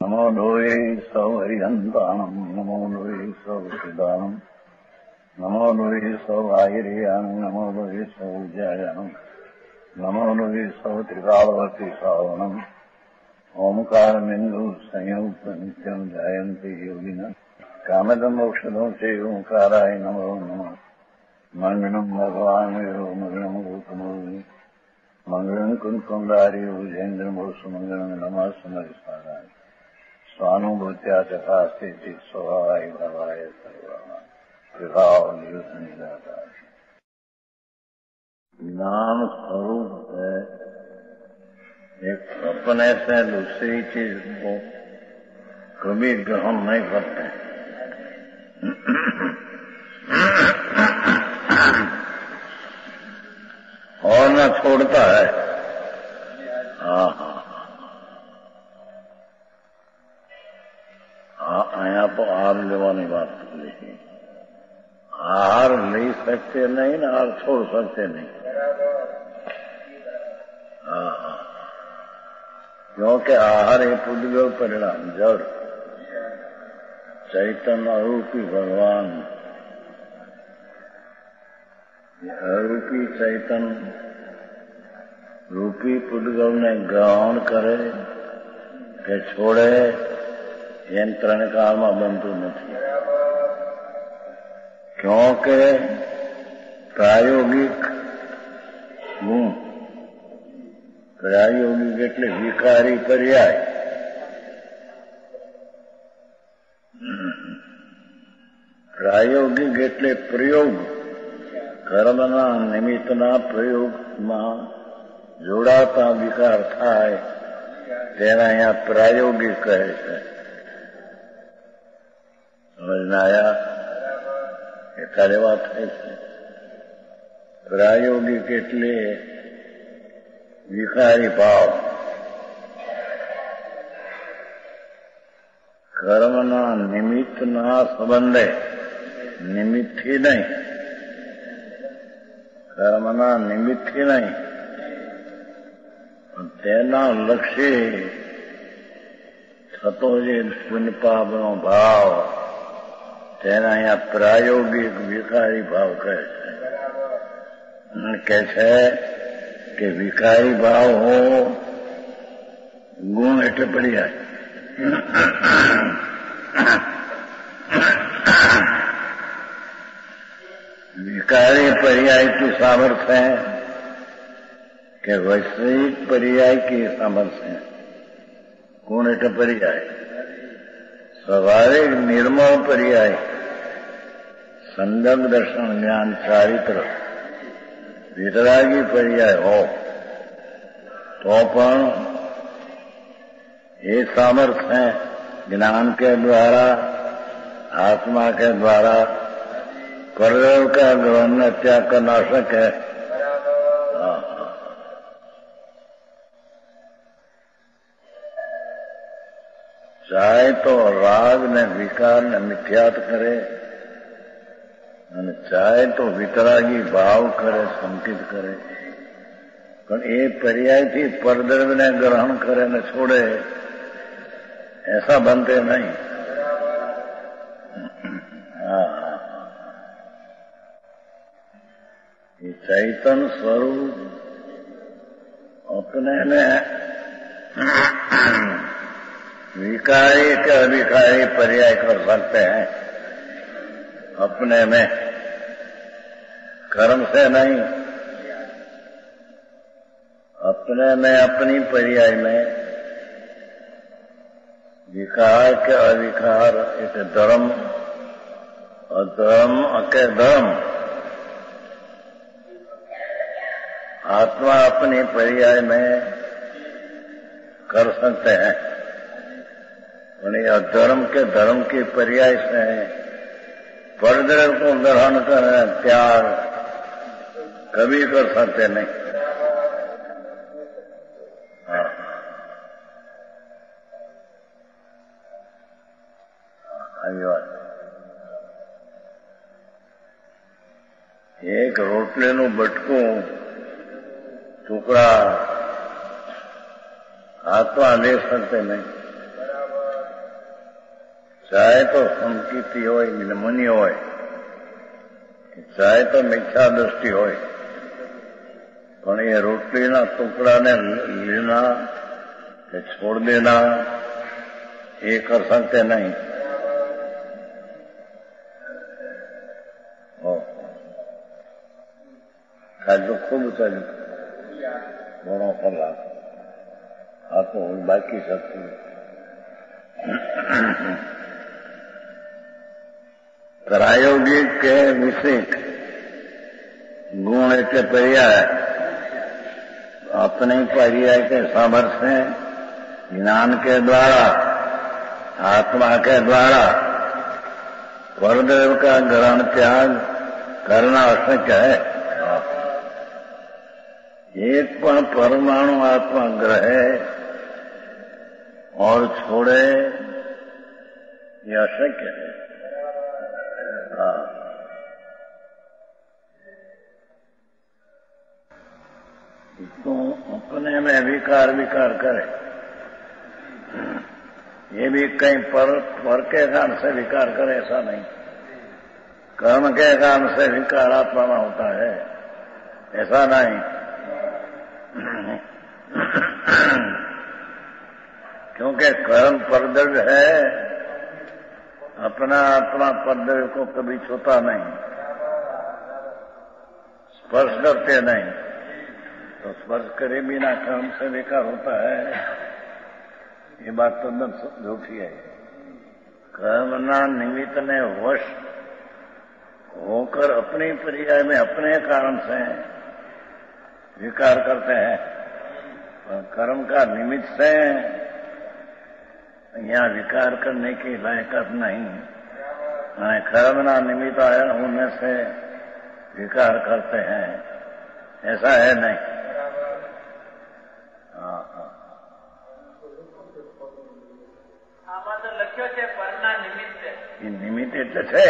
नमो लोये सौहरिहन्तानम् नमो लोये सौचिदानम् नमो लोये सौभागिर्यानम् नमो लोये सौज्यायनम् नमो लोये सौत्रिकालवती सावनम् ओंकारमिन्दु संयुक्त नित्यम् जायन्ति योगिनः कामदम् मोक्षदम् च ओंकाराय नमो नमः मङ्गलम् भगवान् वीरो मङ्गलम् गौतमोऽग्नि मङ्गलम् कुन्कुण्डारि भुजेन्द्रमोसुमङ्गलम् नमः समरिस्मराय स्वानुभूत्या चकास्ते स्वभावाय भवाय सर्वभाव निदाता ज्ञान स्वरूप है। एक अपने से दूसरी चीज को कभी ग्रहण नहीं करते और न छोड़ता है। यहाँ तो आहार लेवानी बात लिखी, आहार ले सकते नहीं ना आहार छोड़ सकते नहीं। क्योंकि आहार एक पुद्गल परिणाम जड़ चैतन्य अरूपी भगवान अरूपी चैतन्य रूपी पुद्गल ने ग्रहण करे के छोड़े एम त्रण कालમાં બનતું નથી। क्योंकि प्रायोगिक गुण प्रायोगिक એટલે વિકારી પર્યાય प्रायोगिक એટલે પ્રયોગ કર્મના નિમિત્તના પ્રયોગમાં જોડાતા વિકાર થાય તેને અહીંયા પ્રાયોગિક કહે છે। समझना आया? एकादे बात है प्रायोगिक એટલે વિકારી ભાવ કર્મના નિમિત્તના સંબંધે નિમિત્તથી નહીં કર્મના નિમિત્તથી નહીં તેના લક્ષ્ય થતો જે પુણ્ય પાપનો ભાવ तेना यहाँ प्रायोगिक विकारी भाव कहे कि विकारी भाव हो गुण एट पड़ी जाए। विकारी पर्याय की सामर्थ्य है कि वैश्विक पर्याय की सामर्थ्य है। गुण एट पड़ी जाए स्वाभाविक निर्मल पर्याय संदर्भ दर्शन ज्ञान चारित्र वितरागी पर्याय हो तो पण ये सामर्थ्य है ज्ञान के द्वारा आत्मा के द्वारा परदेव का ग्रहण त्याग का नाशक है। चाहे तो राग ने विकार ने मिथ्यात करे चाहे तो वितरागी भाव करे संकित करे पर ये पर्याय थी परद्रव्य ने ग्रहण करे न छोड़े ऐसा बनते नहीं। ये चैतन्य स्वरूप अपने में विकारी के अविकारी पर्याय कर सकते हैं अपने में कर्म से नहीं अपने में अपनी पर्याय में विकार के अविकार एक धर्म अधर्म के धर्म आत्मा अपनी पर्याय में कर सकते हैं और अधर्म के धर्म की पर्याय से परद्रव्य को ग्रहण करना त्याग कभी कर सकते नहीं। एक रोटलीનું બટકું टुकड़ा आत्मा ले सकते नहीं। चाहे तो संकीर्ति हो मुनि हो, चाहे तो मिथ्या दृष्टि हो, पर ये रोटली ना टुकड़ा ने लेना छोड़ देना ये कर सकते नहीं। जो खूब चल दोनों फला तो बाकी शक्ति प्रायोगिक के विषय गुण के पर्याय अपने पर्याय के सामर्थ्य ज्ञान के द्वारा आत्मा के द्वारा परदेव का ग्रहण त्याग करना अशक्य है। एक पण परमाणु आत्मा ग्रहे और छोड़े ये अशक्य है। तो अपने में विकार करे, ये भी कहीं पर के कारण से विकार करे ऐसा नहीं। कर्म के कारण से विकार आत्मा में होता है ऐसा नहीं। क्योंकि कर्म परद्रव्य है, अपना आत्मा परद्रव्य को कभी छूता नहीं, स्पर्श करते नहीं। तो स्पर्श करे बिना कर्म से विकार होता है, ये बात तो झूठी है। कर्मना निमित्त ने वश होकर अपनी पर्याय में अपने कारण से विकार करते हैं, पर कर्म का निमित्त से यहाँ विकार करने की लायकात नहीं। कर्मना निमित्त होने से विकार करते हैं ऐसा है नहीं। નિમિત્ત એટલે છે,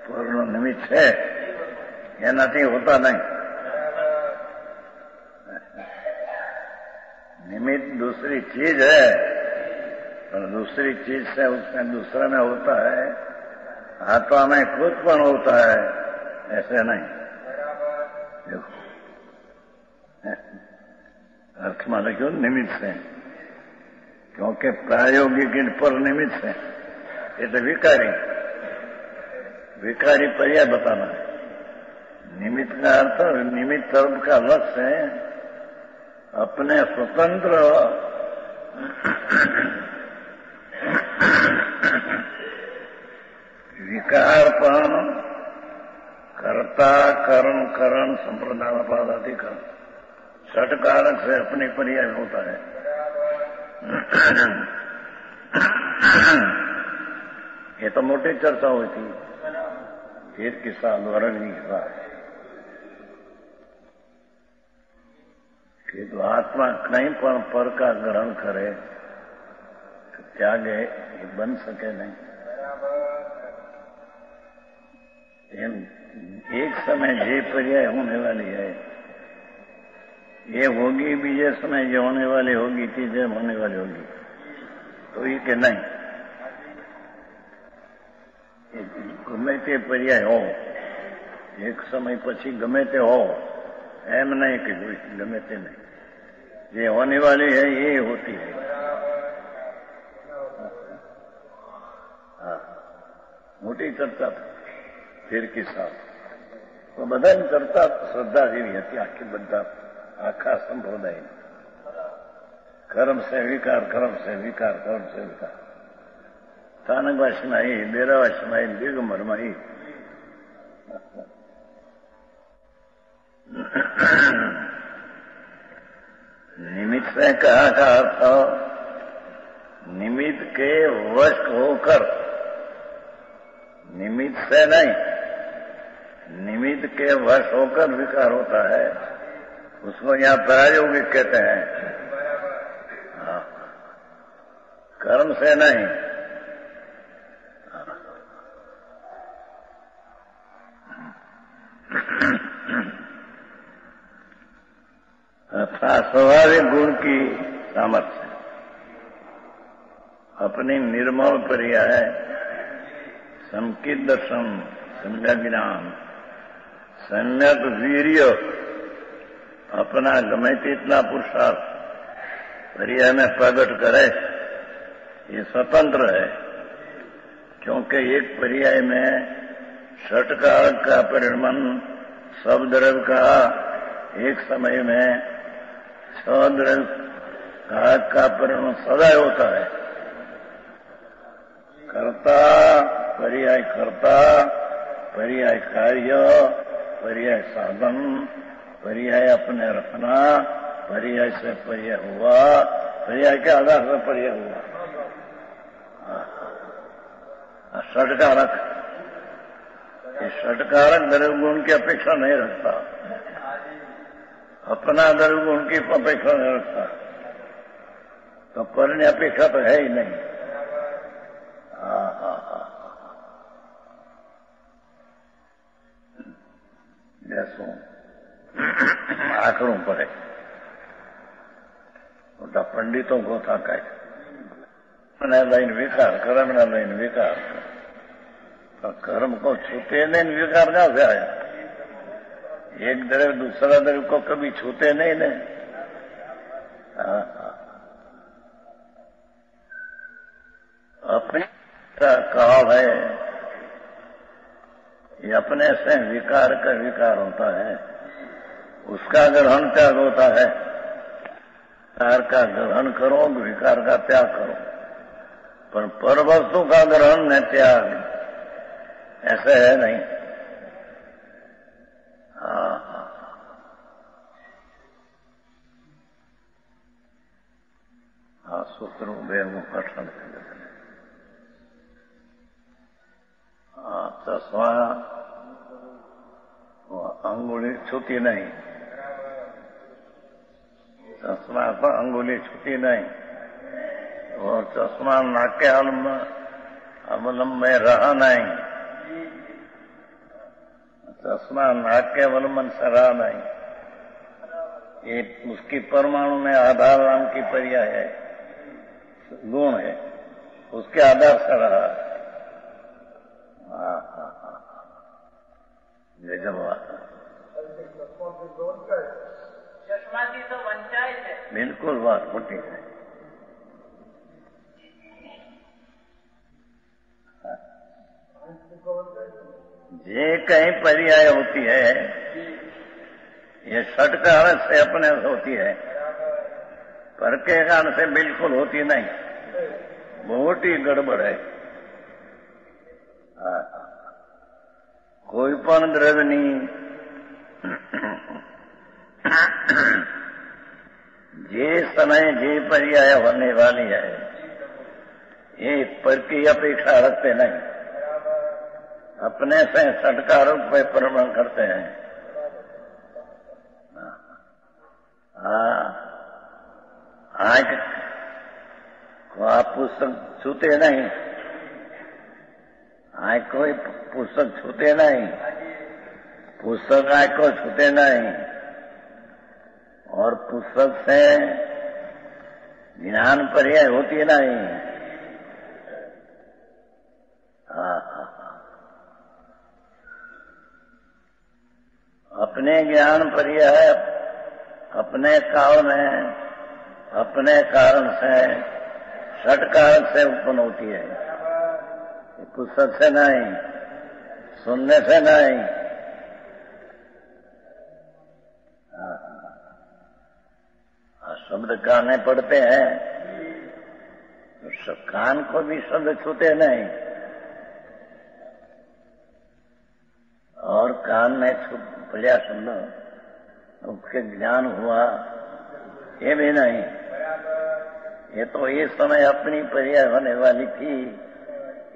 પરનો નિમિત્ત છે, એનાથી હોતા નહીં। निमित्त दूसरी चीज है, पर दूसरी चीज से उसमें दूसरे में होता है, आत्मा में खुद पण होता है ऐसे नहीं। देखो अर्थ में लख्यो निमित्त से, क्योंकि प्रायोगिक पर निमित्त है એટલે विकारी पर्याय बताना है। निमित्त का अर्थ निमित्त कर्म का लक्ष्य है अपने स्वतंत्र विकारपन कर्ता कर्म करण संप्रदान पादाधिकरण छठ कारक से अपने पर्याय होता है। ये तो मोटी चर्चा हुई थी, फिर किस्सा वर्णनी किस्सा कि तो आत्मा कहीं पर का ग्रहण करे तो त्यागे ये बन सके नहीं। एक समय जे पर्याय होने वाली है ये होगी, बीजे समय जो होने वाली होगी, तीजे होने वाली होगी, तो ये के नहीं गमे ते पर्याय हो, एक समय પછી ગમે તે हो, એમ नहीं कि ગમે તે नहीं, ये होने वाली है ये होती है। मोटी चर्चा फिर किस्सा तो बधाની चर्चा श्रद्धा જેવી હતી। આખી બધા આખા સંપ્રદાય कर्म से विकार, कर्म से विकार, कर्म से विकार, स्थानकवासी में ही, डेरावासी में ही, दिगंबर में ही। निमित्त से कहा का अर्थ निमित्त के वश होकर, निमित्त से नहीं, निमित्त के वश होकर विकार होता है, उसको यहाँ प्रायोगिक कहते हैं। कर्म से नहीं। अर्थात स्वाभाविक गुण की सामर्थ्य अपनी निर्मल पर्याय है। संकित दर्शन, सम्यक ज्ञान, सम्यक वीर्य, अपना गमे इतना पुरुषार्थ पर्याय में प्रकट करे, ये स्वतंत्र है। क्योंकि एक पर्याय में षटकारक का परिणमन सब द्रव्य का एक समय में छह द्रव्य का परिणमन सदा होता है। कर्ता, पर्याय कर्ता, पर्याय कार्य, पर्याय साधन, पर्याय अपने रखना, पर्याय से पर्याय हुआ, पर्याय के आधार से पर्याय हुआ। षटकारक, ये षटकारक द्रव्य गुण की अपेक्षा नहीं रखता, अपना द्रव्य गुण की अपेक्षा नहीं रखता, तो परने अपेक्षा तो है ही नहीं। जैसो आंकड़ों पड़े मोटा पंडितों को था कहे लाइन विकार, कर्म न लाइन विकार, तो कर्म को छूते नहीं, विकार कहां से आया? एक द्रव्य दूसरा द्रव्य को कभी छूते नहीं ने। अपने काल है, ये अपने से विकार का विकार होता है, उसका ग्रहण त्याग होता है। विकार का ग्रहण करो, विकार का त्याग करो, पर वस्तु का ग्रहण न त्याग, ऐसे है नहीं। सूत्र कठिन चश्मा अंगुली छूती नहीं, चश्मा पर अंगुली छूती नहीं, और चश्मा नाक के अवलंब में रहा नहीं, चश्मा नाक के अवलंबन से रहा नहीं। ये उसकी परमाणु में आधार नाम की पर्याय है, गुण है, उसके आधार से रहा। चश्मा की तो वंचायत है, बिल्कुल बात मोटी है। ये कहीं पर्याय होती है, ये षटकारक से अपने से होती है, पर के कारण से बिल्कुल होती नहीं, बहुत ही गड़बड़ है। कोई पण द्रव्य नहीं जे समय जे पर्याय होने वाली है, ये पर की अपेक्षा रखते नहीं, अपने से षटकारक पे परिणमन करते हैं। आंख को आप पुस्तक छूते नहीं, आंख को पुस्तक छूते नहीं, पुस्तक आंख को छूते नहीं, और पुस्तक से ज्ञान पर्याय होती नहीं। अपने ज्ञान पर्याय अपने काल में अपने कारण से षटकारक से उत्पन्न होती है, पुस्तक से नहीं, सुनने से नहीं। शब्द काने पड़ते हैं, तो कान को भी शब्द छूते नहीं, और कान में पड़ा शब्द उसके ज्ञान हुआ, ये भी नहीं। ये तो ये समय अपनी पर्याय होने वाली थी,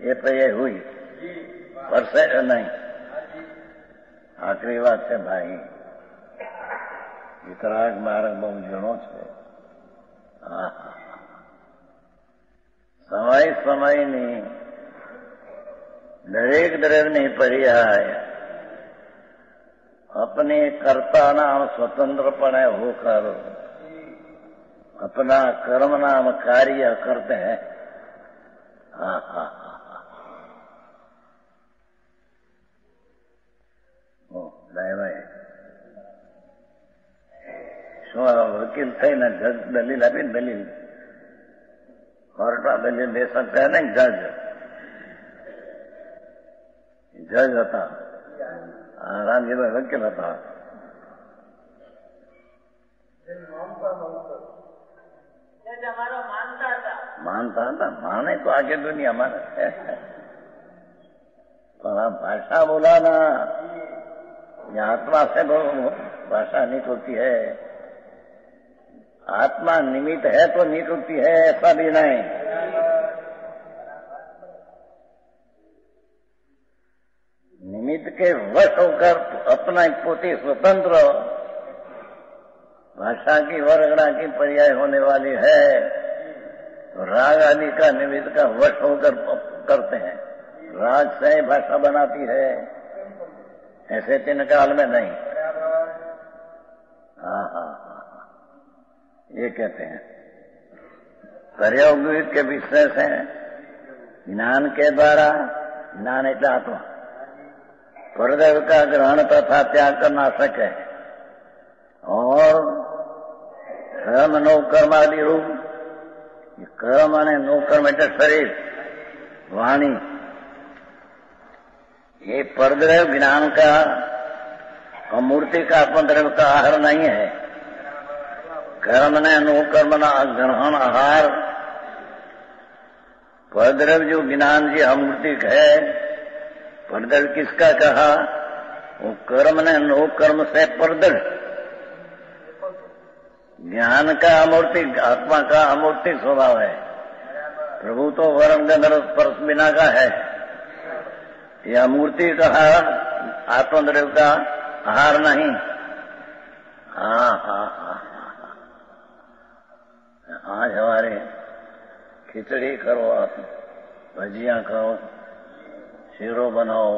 ये पर्याय हुई, पर से नहीं। आखिरी बात है भाई, वितराग मार्ग बहु जणो છે। समय समय ની દરેક દ્રવ્યની પર્યાય अपने कर्ता नाम स्वतंत्रपणे होकर अपना कर्म नाम कार्य करते हैं। हाँ हाँ શું વકીલ થઈને જજ દલીલ આપીને દલીલ કોર્ટમાં દલીલ દે શકતા નહીં જજ હતા રામજીભાઈ વકીલ હતા मानता था माने तो आगे दुनिया माने पर आप भाषा बोला ना ये आत्मा से भाषा नहीं होती है आत्मा निमित्त है तो नहीं होती है ऐसा भी नहीं निमित्त के वश होकर अपना पोते स्वतंत्र भाषा की वर्गणा की पर्याय होने वाली है तो राग आदि का निमित्त का वश होकर करते हैं राग से भाषा बनाती है ऐसे तीन काल में नहीं हाँ हाँ ये कहते हैं प्रयोग के विषय से ज्ञान के द्वारा ज्ञान એટલે आत्मा परदेव का ग्रहण तथा त्याग कर ना सके और कर्म नो कर्म आदि रूप कर्म અને नो कर्म એટલે शरीर वाणी ये परद्रव्य ज्ञान का और मूर्ति का आत्मद्रव्य का आहार नहीं है कर्म ने नो कर्म ना ग्रहण आहार परद्रव्य जो ज्ञान जी अमूर्तिक है परद्रव्य किसका कहा वो कर्म ने नो कर्म से परद्रव्य ज्ञान का अमूर्तिक आत्मा का अमूर्तिक स्वभाव है प्रभु तो वरम गंधर्व स्पर्श बिना का है यह मूर्ति का आत्मद्रव्य का आहार नहीं हाँ हाँ हाँ आज हमारे खिचड़ी करो आप भजिया करो शीरो बनाओ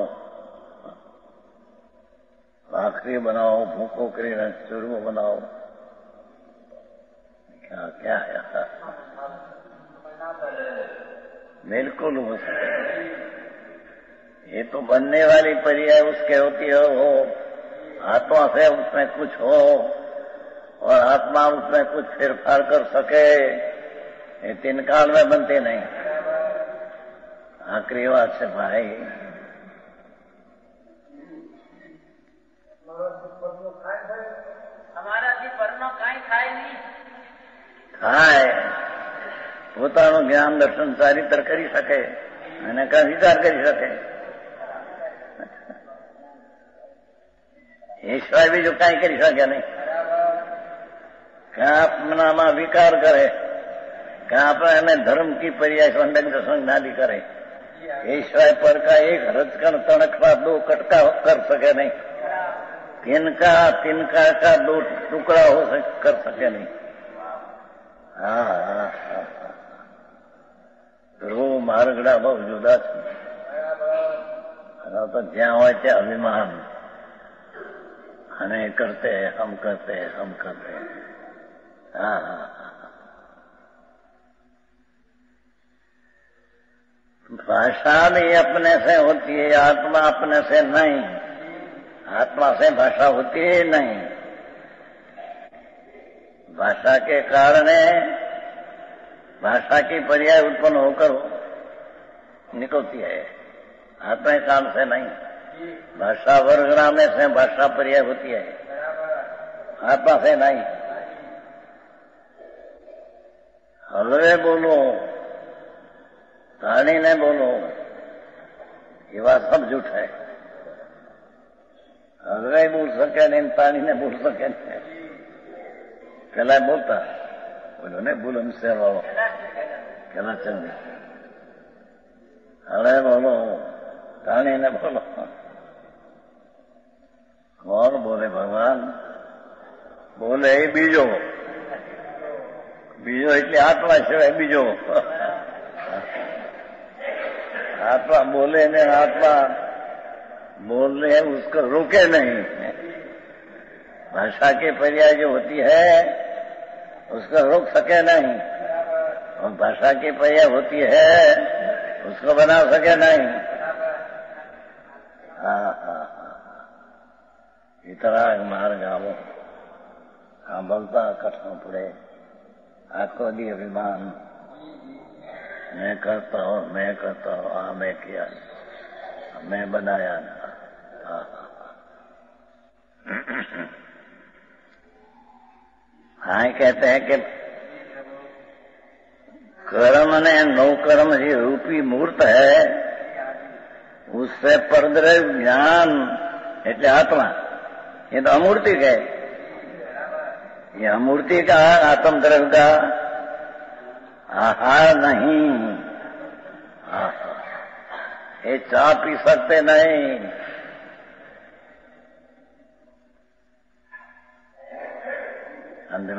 भाखरी बनाओ भूखो करी चूरमो बनाओ क्या क्या है बिल्कुल हो सकता ये तो बनने वाली पर्याय उसके होती है वो आत्मा से उसमें कुछ हो और आत्मा उसमें कुछ फेरफार कर सके ये तीन काल में बनते नहीं आखिरी बात से भाई हमारा जी परनो काई खाए नहीं થાય પોતાનું જ્ઞાન દર્શન ચારિત્ર કરી શકે અને કા વિચાર કરી શકે એ સિવાય બીજું કાંઈ કરી શકે નહીં ક્યાં આપનામાં વિકાર કરે ક્યાં આપણે એને ધર્મ की पर्याय संडक दसंग नादी करे એ સિવાય પર का एक रजकण तणखवा दो कटका कर सके नहीं तिनका का दो टुकड़ा हो कर सके नहीं हाँ हाँ हाँ ध्रुव मार्गड़ा बहुत जुदा છે तो જ્યાં હોય ત્યાં અભિમાન અને करते हम करते हाँ हाँ भाषा भी अपने से होती है आत्मा अपने से नहीं आत्मा से भाषा होती है नहीं भाषा के कारण भाषा की पर्याय उत्पन्न होकर निकलती है आत्मा काल से नहीं भाषा वर्गणा में से भाषा पर्याय होती है आत्मा से नहीं हलवे बोलो ताणी ने बोलो ये बात सब झूठ है हलवे बोल सके नहीं ताणी ने बोल सके नहीं पहला बोलता बोलो ने बुलंद शेर वालों कहना चंदी हले बोलो ताणी ने बोलो और बोले भगवान बोले बीजो એટલે આત્મા સિવાય બીજો आत्मा बोले ने आत्मा बोलने उसको रोके नहीं भाषा की पर्याय जो होती है उसको रोक सके नहीं और भाषा की पर्याय होती है उसको बना सके नहीं। इतना मार्ग आवो बोलता कठिन पड़े आखो दी अभिमान मैं करता हूँ मैं किया मैं बनाया ना। हाँ कहते हैं कि कर्म ने नौ कर्म जी रूपी मूर्त है उससे परद्रव्य ज्ञान એટલે आत्मा ये तो अमूर्ति है। ये अमूर्ति का आत्म द्रव्य का आहार नहीं। ये चाह पी सकते नहीं। अंदर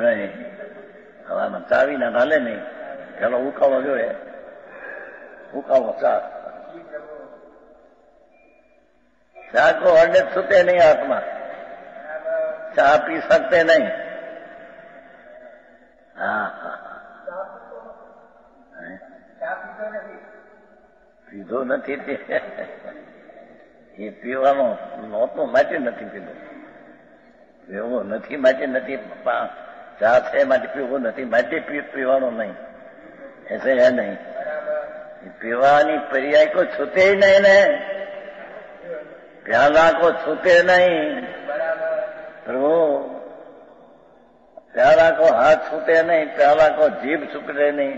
हवा चावी ना डाले नहीं चलो उकावो जो है उकावो चाह को अड्डे छूते नहीं आत्मा चाह पी सकते नहीं। પીધો નથી તે એ પીવાનો નહોતો માટે નથી પીધો પીવો નથી માટે નથી ચા છે માટે પીવો નથી માટે પીવાનો નહીં ऐसे है नहीं। पीवानी पर्याय को छूते ही नहीं ने प्याला को छूते नहीं प्रभु प्याला को हाथ छूते नहीं प्याला को जीभ छूटे नहीं।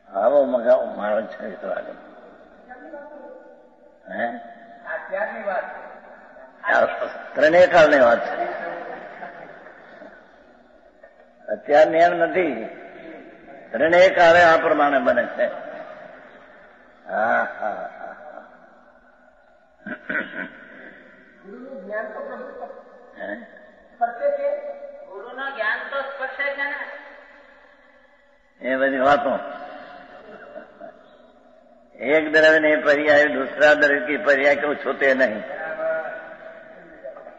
આવો મગાવો મારો છે ત્રણેય કાળની વાત છે અત્યારની એમ નથી ત્રણેય કાળે આ પ્રમાણે બને છે। ગુરુનું જ્ઞાન તો સ્પર્શે છે ને એ બધી વાતો एक द्रव्य ने पर्याय दूसरा द्रव्य की पर्याय को छूते नहीं।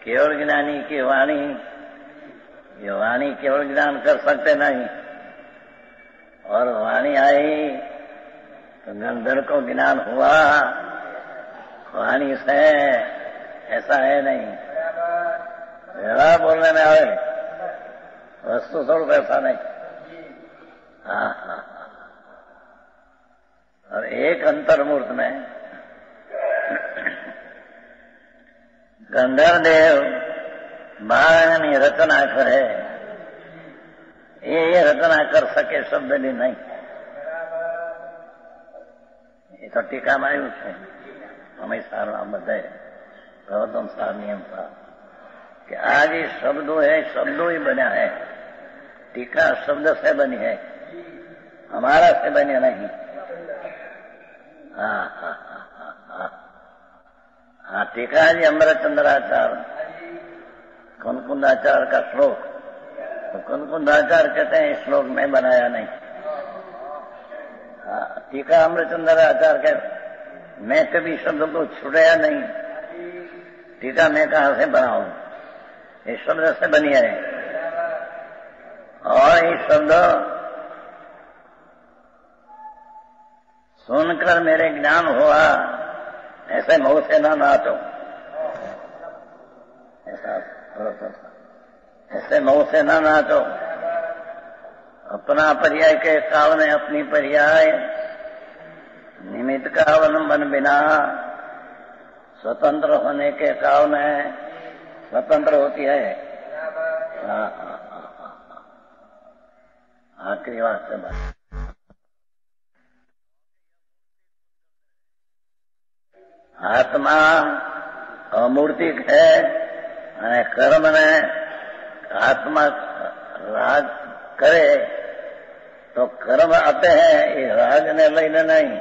केवल ज्ञानी की वाणी ये वाणी केवल ज्ञान कर सकते नहीं और वाणी आई तो गंधर्व को ज्ञान हुआ वाणी से ऐसा है नहीं। जरा बोलने में आए वस्तु स्वरूप ऐसा नहीं। और एक अंतर्मूर्त में गंधर्व देव बाळनी रचना करे ये रचना कर सके शब्द नहीं। ये तो टीका में आयु है हमें सारा बताए गौतम सार नियम था कि आज ये शब्दों है शब्दों ही बना है। टीका शब्द से बनी है हमारा से बने नहीं। हाँ टीका जी अमृतचंद्राचार्य कुनकुंदाचार्य का श्लोक तो कुनकुंदाचार्य कहते हैं इस श्लोक में बनाया नहीं। टीका अमृतचंद्राचार्य के मैं कभी शब्द को छुड़ाया नहीं। टीका मैं कहां से बनाऊं इस शब्द से बनी है और ये शब्द सुनकर मेरे ज्ञान हुआ ऐसे मुंह से ना नाचो ऐसे मुंह से ना नाचो। अपना पर्याय के काल में अपनी पर्याय निमित्त का अवलंबन बिना स्वतंत्र होने के काल में स्वतंत्र होती है। आखिरी बात से बात आत्मा अमूर्तिक है અને કર્મ ને आत्मा राग करे तो कर्म आते हैं ये राग ने लઈને नहीं।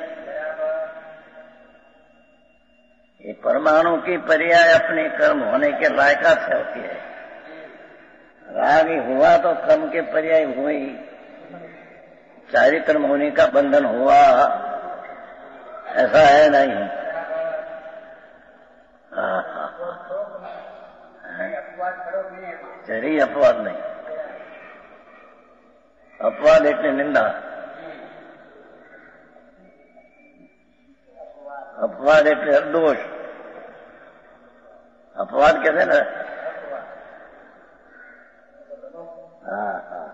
ये परमाणु की पर्याय अपने कर्म होने के लायकात से होती है। राग ही हुआ तो कर्म के पर्याय हुई चारित्र होने का बंधन हुआ ऐसा है नहीं। जरी अपवाद नहीं अपवाद એટલે નિંદા, अपवाद એટલે દોષ. अपवाद कहते ना. हाँ हाँ.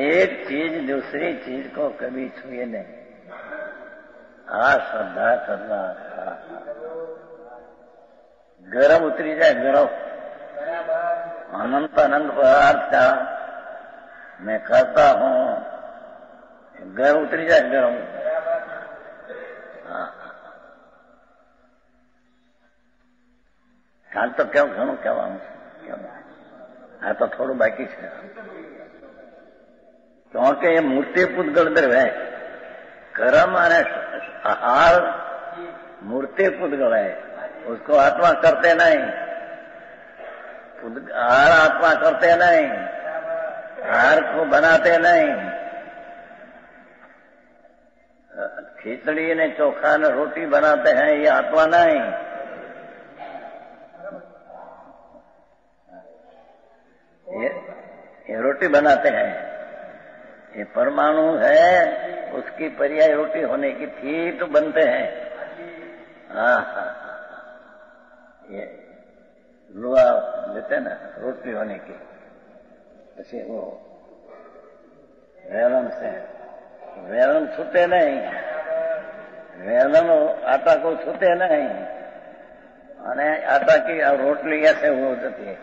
एक चीज दूसरी चीज को कभी छुए नहीं. श्रद्धा करना. गरम उतरी जाए गरम, अनंत अनंत पदार्थ का मैं करता हूँ, गरम उतरी जाए गरम. હાલ તો કેવું ઘણું કહેવાનું છે. આ તો થોડું બાકી છે. क्योंकि ये मूर्ति पुद्गल द्रव्य है. कर्म और आहार मूर्ति पुद्गल है, उसको आत्मा करते नहीं. आहार आत्मा करते नहीं, आहार को बनाते नहीं. खिचड़ी ने चोखा ने रोटी बनाते हैं, ये आत्मा नहीं. ये रोटी बनाते हैं, ये परमाणु है, उसकी पर्याय रोटी होने की थी तो बनते हैं. हाँ हाँ. ये लोहा देते ना रोटी होने की, जैसे वो वेलन से वेलन छूते नहीं, वेलन आटा को छूते नहीं, અને आटा की रोटली ऐसे हो जाती है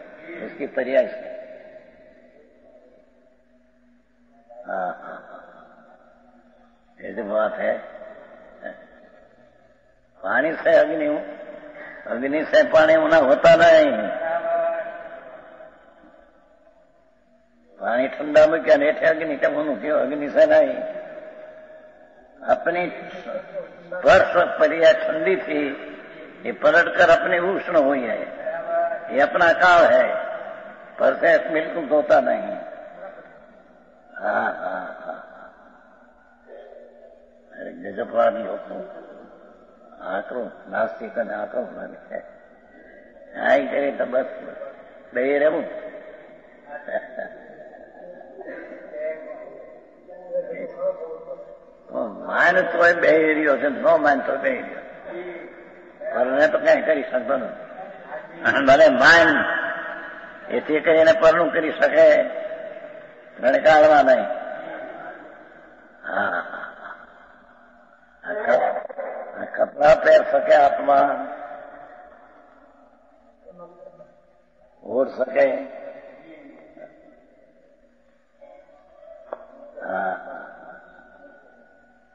उसकी पर्याय से. हाँ हाँ, ये जो बात है. पानी से अग्नि, अग्नि से पानी होना होता नहीं. पानी ठंडा में क्या नेठे अग्नि क्या होना क्यों? अग्नि से नहीं. अपनी स्पर्श पर्याय ठंडी थी, ये पलटकर अपने उष्ण हुई है. ये अपना काल है, पर से बिल्कुल होता नहीं. हाँ हाँ हाँ. अरे गजबवाद लोगों आकरो नास्तिक અને આકરો માને છે. આઈ કરે તો બસ બે રહેવું. માન તો બે રહ્યો છે, નો માન તો બે રહ્યો. પરને તો કઈ કરી શકતો નથી. ભલે માન એથી કરીને પરનું કરી શકે, રણકાળમાં નહીં. હા, कपड़ा पहन सके आत्मा, ओढ़ सके.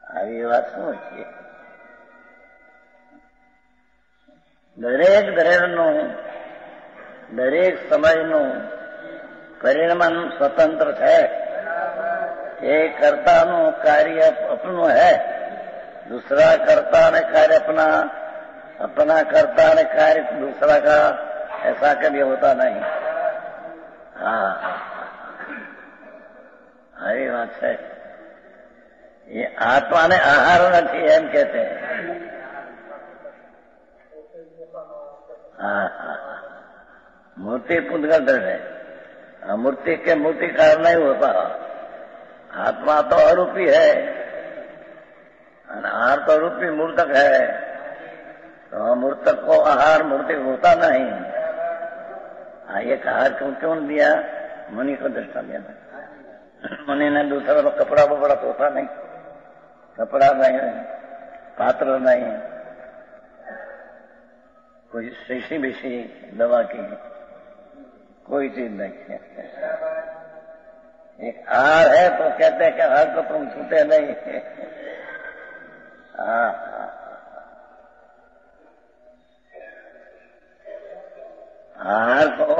આવી વાત શું છે? દરેક સમયનું પરિણામ સ્વતંત્ર છે. એ કર્તાનું કાર્ય अपનું है, दूसरा कर्ता ने कार्य अपना कर्ता ने कार्य दूसरा का, ऐसा कभी होता नहीं. हाँ यही बात है. ये आत्मा ने आहार नहीं एम कहते हैं. हाँ हाँ. मूर्ति पुद्गल द्रव्य है, मूर्ति के मूर्तिकार नहीं होता. आत्मा तो अरूपी है, आहार तो रूपी मूर्तक है. तो मूर्तक को आहार मूर्तिक होता नहीं. एक आहार क्यों दिया? मुनि को दृष्टा दिया. मुनि ने दूसरा तो कपड़ा वपड़ा होता नहीं, कपड़ा नहीं, पात्र नहीं, कोई शीशी बीसी दवा की कोई चीज नहीं है. एक आहार है तो कहते हैं कि आहार को तुम छूते नहीं. आहार को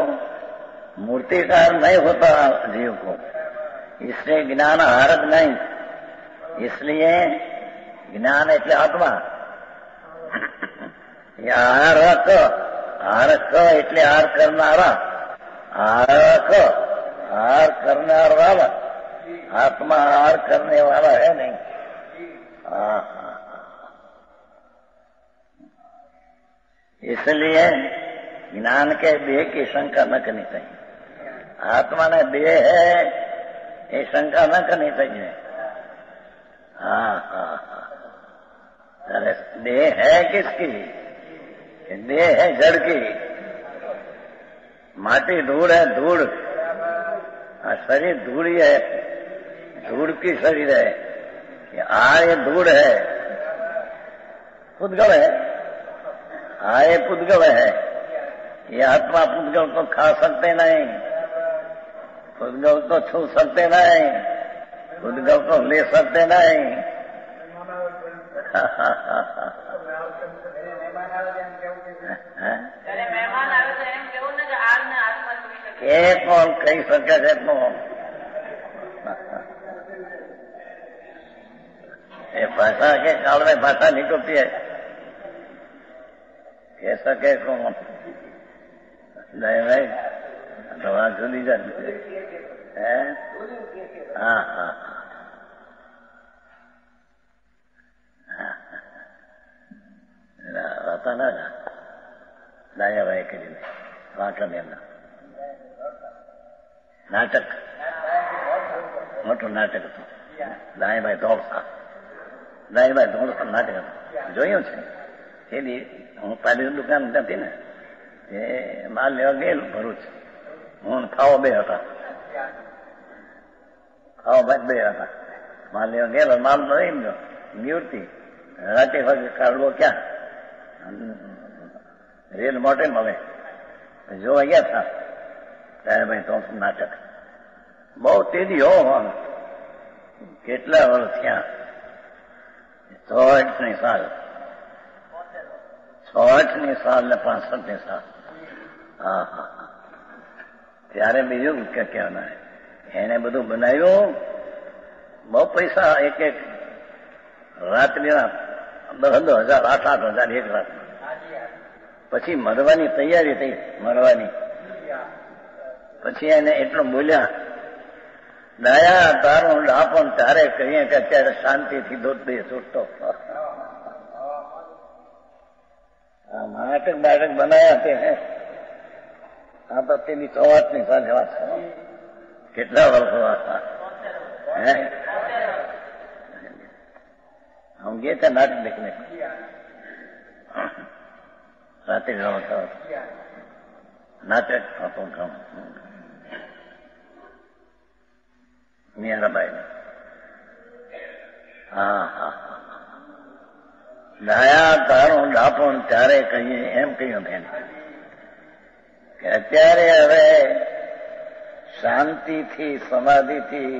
मूर्तिकार नहीं होता जीव को, इसलिए ज्ञान आहारक नहीं. इसलिए ज्ञान એટલે આત્મા. ये आहारक એટલે आहार करनारा. आहारक आहार करनारा, आत्मा आहार करने वाला है नहीं. इसलिए ज्ञान के देह की शंका न करनी चाहिए। आत्मा ने देह है ये शंका न करनी चाहिए। हाँ हाँ हाँ, अरे देह है किसकी? देह है जड़ की। माटी धूड़ है, धूड़। शरीर धूड़ ही है, धूड़ की शरीर है। ये धूड़ है, पुद्गल है। ये पुद्गल है। ये आत्मा पुद्गल को खा सकते नहीं, पुद्गल को छू सकते नहीं, पुद्गल को ले सकते नहीं। એ કોણ કહી શકે છે? એ ભાષા કે કાળ में भाषा निकलती है, कह सके कौन? नहीं भाई, तो वहां जुदी जाती है। हाँ हाँ હતા ને દાયાભાઈ કરીને વાંકણ એમના નાટક, મોટું નાટક હતું. દાયાભાઈ ધોળસા, દાયાભાઈ ધોળસા નાટક હતું, જોયું છે. એની હું પાડી દુકાન હતી ને, એ માલ લેવા ગયેલું ભરૂચ. હું ફાવો બે હતા, ફાવો ભાઈ બે હતા. માલ લેવા ગયેલો, માલ તો એમ ગયો નિવૃત્તિ. રાતે વાગે કાઢવો ક્યાં? રેલ મોટે મળે. જોવા ગયા હતા દાયાભાઈ ધોળસા નાટક. બહુ તેજી હો, કેટલા વર્ષ થયા? 66 સાલ, 66 સાલ ને 65 સાલ. હા હા, ત્યારે બીજું કે કહેવાય, એને બધું બનાવ્યું. બહુ પૈસા, એક એક રાત્રિના 10,000, 8,000 એક રાત. પછી મરવાની તૈયારી થઈ, મરવાની. પછી એને એટલું બોલ્યા, દયા તારું ડાપણ તારે કહીએ કે અત્યારે શાંતિથી દૂધ દે છૂટતો. નાટક નાટક બનાયા તે. આ તો તેની 64 સાથે વાત છે. કેટલા વર્ષો હતા? હે, हम गए थे नाटक देखने को, रात्रि नाटक મીરાબાઈ. હા હા, દયા તારું ડાપણ ત્યારે કહીએ એમ કહ્યું બેન કે અત્યારે હવે શાંતિથી, સમાધિથી,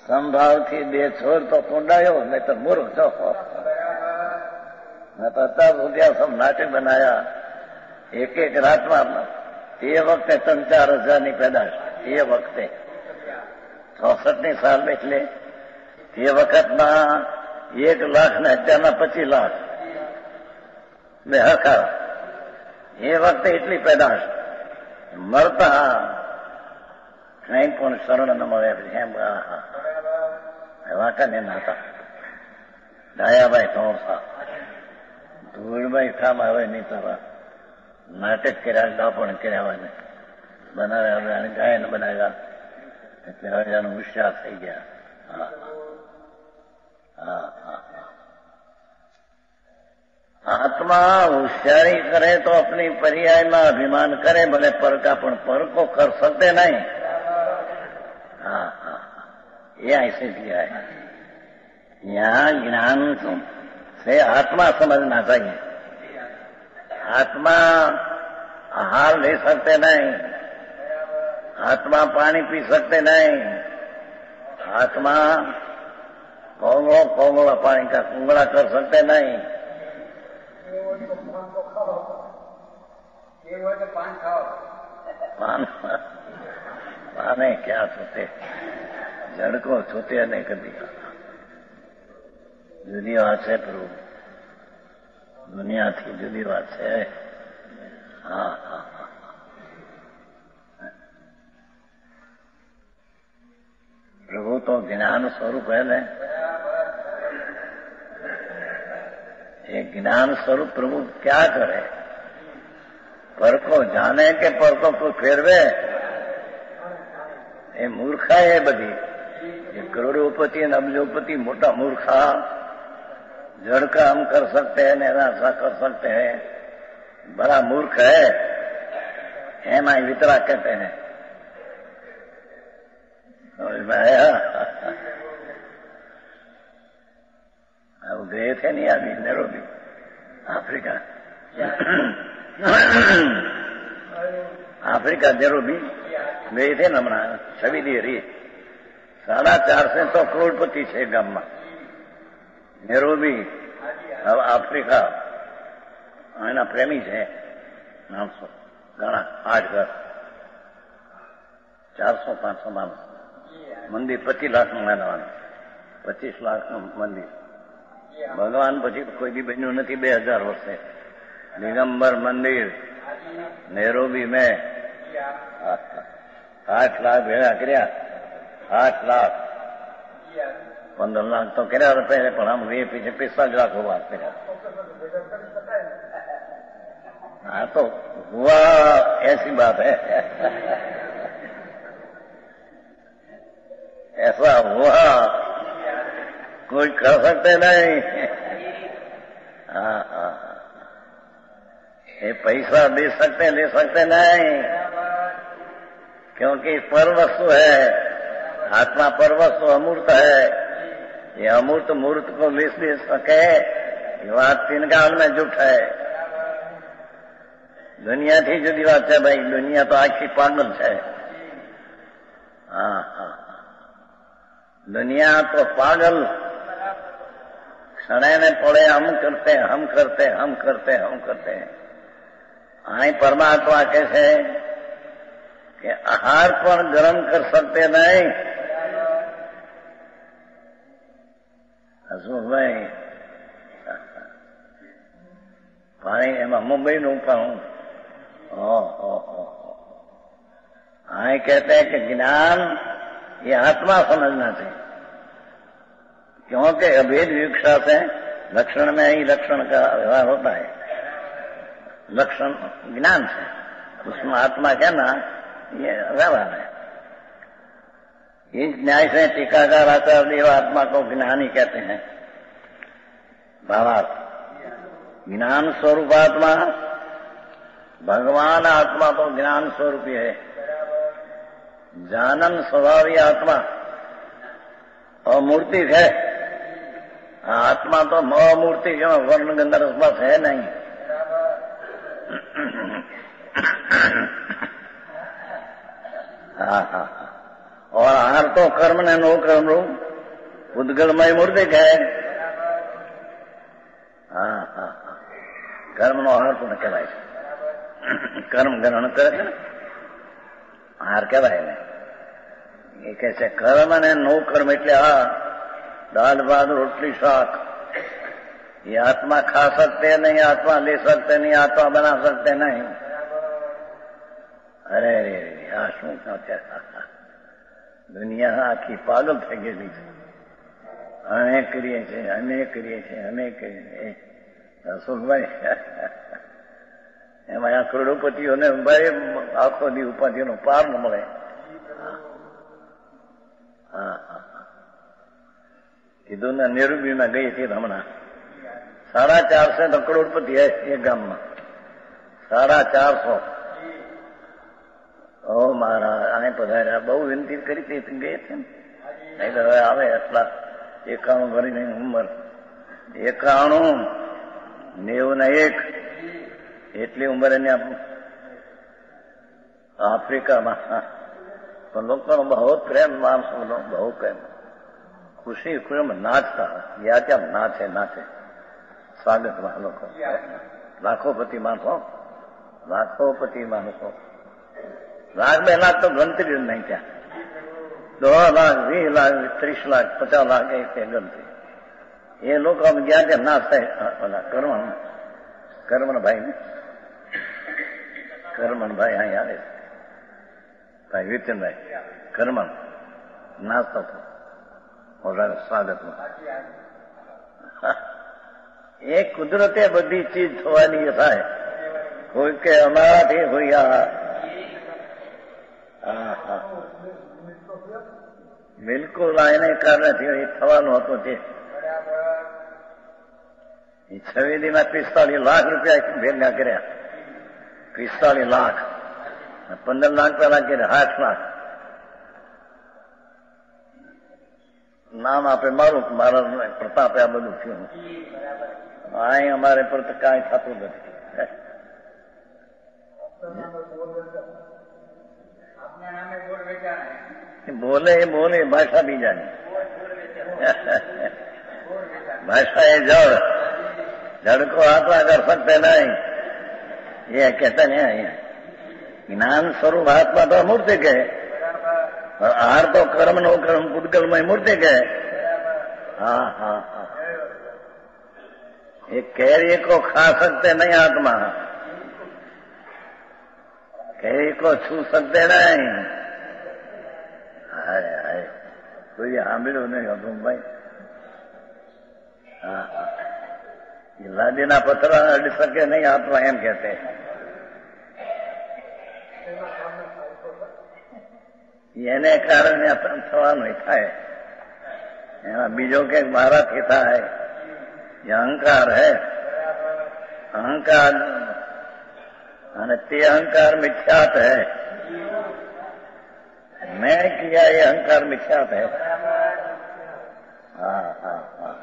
સંભાવથી બે છોડ તો કુંડાયો, નહીં તો મૂર્ખ છો. અત્યાર સુધી સબ નાટક બનાયા. એક એક રાતમાં તે વખતે 3-4 હજારની પેદાશ. એ વખતે 66 સાલ એટલે તે વખતમાં 1 લાખ ને અત્યારના 25 લાખ બે હકાર. એ વખતે એટલી પેદાશ. મરતા કઈ પણ શરણ ન મળે એમ. વાંકાને નાતા દાયાભાઈ ધોળસા, ધૂળભાઈ ઠામ હવે નહીં તારા. નાટક કર્યા, ડાપણ કર્યા, બનાવ્યા, ગાયન બનાવ્યા. એટલે હવે એનું હોશિયાર થઈ ગયા. હા હા હા, આત્મા હોશિયારી કરે તો अपनी पर्यायમાં અભિમાન કરે, ભલે પર का પણ पर को कर सकते नहीं. हाँ हाँ, ये ऐसे दिया है. यहाँ ज्ञान से आत्मा समझना चाहिए. आत्मा आहार ले सकते नहीं, आत्मा पानी पी सकते नहीं, आत्मा कोंगड़ा पानी का कुंगड़ा कर सकते नहीं. पाने क्या छूते, जड़ को छूते नहीं कभी. જુદી વાત છે પ્રભુ, દુનિયાથી જુદી વાત છે. હા હા, પ્રભુ તો જ્ઞાન સ્વરૂપ है ને. ये ज्ञान स्वरूप प्रभु क्या करे? પરકો જાણે કે પરકો કોઈ ફેરવે, એ મૂર્ખા એ બધી. ये करोड़ोपति और अब्जोपति मोटा मूर्खा जड़ का हम कर सकते हैं, ऐसा कर सकते हैं, बड़ा मूर्ख है. एम आई वितरा कहते हैं. समझ में आया? अब गए थे नहीं अभी नैरोबी अफ्रीका. अफ्रीका नैरोबी गए थे न हमણાં छवि दी रही. 450 કરોડપતિ છે ગામમાં. નેરોબી આફ્રિકા એના પ્રેમી છે માણસો ઘણા 8 ઘર 400-500 માણસ. મંદિર 25 લાખનું બનાવવાનું, 25 લાખનું મંદિર. ભગવાન પછી કોઈ બી બન્યું નથી 2000 વર્ષે. દિગંબર મંદિર નેરોબી મેં 8 લાખ ભેગા કર્યા. 8 લાખ 15 लाख तो કર્યા रुपये, પણ हम वे पीछे 45 लाख हुआ કર્યા. हाँ तो हुआ, ऐसी बात है. ऐसा हुआ, कोई कर सकते नहीं. हाँ, ये पैसा दे सकते ले सकते नहीं, क्योंकि पर वस्तु है. आत्मा पर वस्तु अमूर्त है. ये अमूर्त मूर्त को ले सके, ये बात 3 काल में जुट है. दुनिया थी जुदी बात है भाई. दुनिया तो आखी पागल है. हाँ हाँ, दुनिया तो पागल. क्षण में पड़े हम करते हम करते हम करते हम करते हैं. आई परमात्मा कैसे कि आहार पर गर्म कर सकते नहीं. હસમુખભાઈ પાણી એમાં મુંબઈનું પણ आए कहते हैं कि ज्ञान ये आत्मा समझना चाहिए, क्योंकि अभेद विवक्षा से लक्षण में ही लक्षण का व्यवहार होता है. लक्षण ज्ञान से, उसमें आत्मा कहना ये व्यवहार है. इस न्याय से टीकाकार आचार्य देव आत्मा को ज्ञान ही कहते हैं. भावार्थ ज्ञान स्वरूप आत्मा, भगवान आत्मा तो ज्ञान स्वरूप ही है. जानन स्वभावी आत्मा अमूर्तिक है. आत्मा तो अमूर्तिक है, वर्ण गंधर्व बस है नहीं. हाँ हाँ, और आहार तो कर्म ने नो कर्म रूप उद्गलमय मूर्तिक है. हाँ हाँ, कर्म नो आहार तो न कहेवाय છે. કર્મ ગ્રહણ કરે છે ને, આહાર કહેવાય ને. એ કહે છે કર્મ અને નો કર્મ એટલે આ દાળ ભાત રોટલી શાક ये आत्मा खा सकते नहीं, आत्मा ले सकते नहीं, आत्मा बना सकते नहीं. अरे रे आ શું દુનિયા આખી પાગલ થઈ ગયેલી છે. અમે કરીએ છીએ, અમે કરીએ છીએ, અમે કરીએ. રસુલભાઈ એમાં આ કરોડોપતિઓને ભાઈ આખો દી ઉપાધિનો પાર ન મળે. હા હા, કીધું ને નેરુબીમાં ગઈ હતી હમણાં. 450 તો કરોડપતિ હે એ ગામમાં. 450. ઓ મારા આને પધાર્યા, બહુ વિનંતી કરી હતી, ગઈ હતી ને. નહીં તો હવે આવે એટલા 91 ભરીની ઉંમર, 91, 91 એટલી ઉંમર એની આફ્રિકામાં. પણ લોકોનો બહુ પ્રેમ, માણસોનો બહુ પ્રેમ, ખુશી ખુશીમાં નાચતા. યા ક્યાં નાચે નાચે સ્વાગતમાં લોકો. લાખોપતિ માણસો, લાખોપતિ માણસો. 1,00,000-2 લાખ તો ગણતરી જ નહીં ત્યાં. 10 લાખ, 20 લાખ, 30 લાખ, 50 લાખ એ ગણતરી. એ લોકો ગયા ત્યાં નાચતા. ઓલા કરમણભાઈ ને, કરમણભાઈ અહીં આવે છે, ભાઈ વિપિનભાઈ કરમણ નાચતો હતો સ્વાગતમાં. એ કુદરતે બધી ચીજ થવાની થાય. કોઈ કે અમારાથી હોયા. બિલકુલ આ એને કારણથી એ થવાનું હતું તે 6 45 લાખ રૂપિયા ભેગા કર્યા. 45 લાખ, 15 લાખ પેલા કર્યા, 8 લાખ. નામ આપે મારું, મારા પ્રતાપે આ બધું થયું. અહીં અમારે પર તો કાંઈ થતું નથી. બોલે એ બોલે, ભાષા બીજાની. ભાષા એ જड़, जड़ को आत्मा कर सकते नहीं, ये कहते नहीं. ज्ञान स्वरूप आत्मा तो मूर्ति के, और आहार तो कर्म नो कर्म पुद्गल में मूर्ति के. हाँ हाँ हाँ, ये कैरी को खा सकते नहीं आत्मा, कैरी को छू सकते नहीं. हाय हाय, तो ये સાંભળ્યું નહીં હતું ભાઈ. હા હા, લાદીના પથરા અડી શકે નહીં આત્મા, એમ કહેતે. એને કારણે થવાનું થાય. એમાં બીજો કંઈક મારાથી થાય, એ અહંકાર હે. અહંકાર, અને તે અહંકાર મિથ્યાત હે. मैं किया ये अहंकार मिथ्यात है. हाँ हाँ हाँ